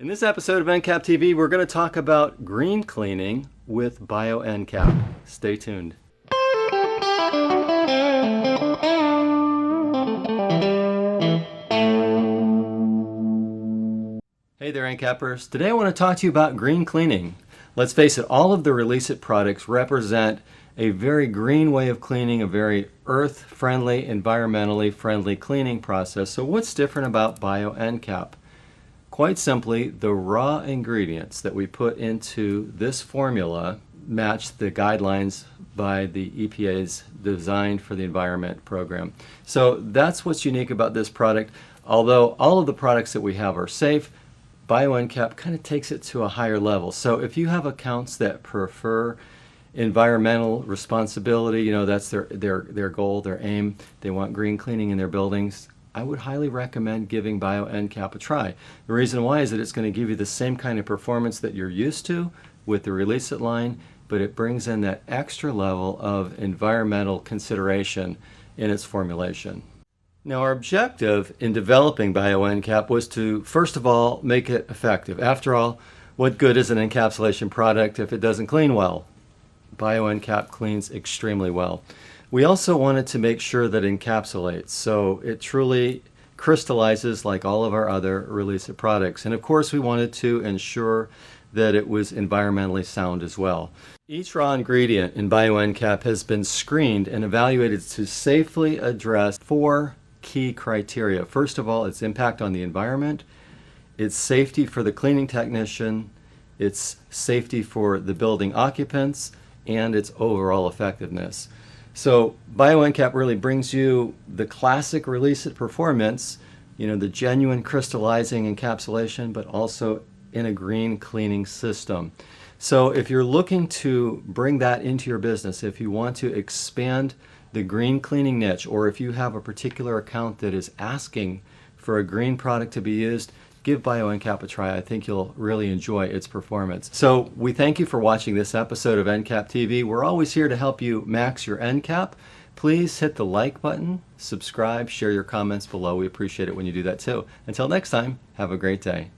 In this episode of Encap TV, we're going to talk about green cleaning with Bio-Encap. Stay tuned. Hey there, Encappers. Today I want to talk to you about green cleaning. Let's face it, all of the Release It products represent a very green way of cleaning, a very earth-friendly, environmentally friendly cleaning process. So what's different about Bio-Encap? Quite simply, the raw ingredients that we put into this formula match the guidelines by the EPA's Design for the Environment program. So that's what's unique about this product. Although all of the products that we have are safe, Bio-Encap kind of takes it to a higher level. So if you have accounts that prefer environmental responsibility, that's their goal, their aim, they want green cleaning in their buildings, I would highly recommend giving Bio-Encap a try. The reason why is that it's going to give you the same kind of performance that you're used to with the Release It line, but it brings in that extra level of environmental consideration in its formulation. Now, our objective in developing Bio-Encap was to, first of all, make it effective. After all, what good is an encapsulation product if it doesn't clean well? Bio-Encap cleans extremely well. We also wanted to make sure that it encapsulates, so it truly crystallizes like all of our other Release It products. And of course, we wanted to ensure that it was environmentally sound as well. Each raw ingredient in Bio-Encap has been screened and evaluated to safely address 4 key criteria. First of all, its impact on the environment, its safety for the cleaning technician, its safety for the building occupants, and its overall effectiveness. So Bio-Encap really brings you the classic Release It performance, the genuine crystallizing encapsulation, but also in a green cleaning system. So if you're looking to bring that into your business, if you want to expand the green cleaning niche, or if you have a particular account that is asking for a green product to be used, give Bio-Encap a try. I think you'll really enjoy its performance. So we thank you for watching this episode of Encap TV. We're always here to help you max your Encap. Please hit the like button, subscribe, share your comments below. We appreciate it when you do that too. Until next time, have a great day.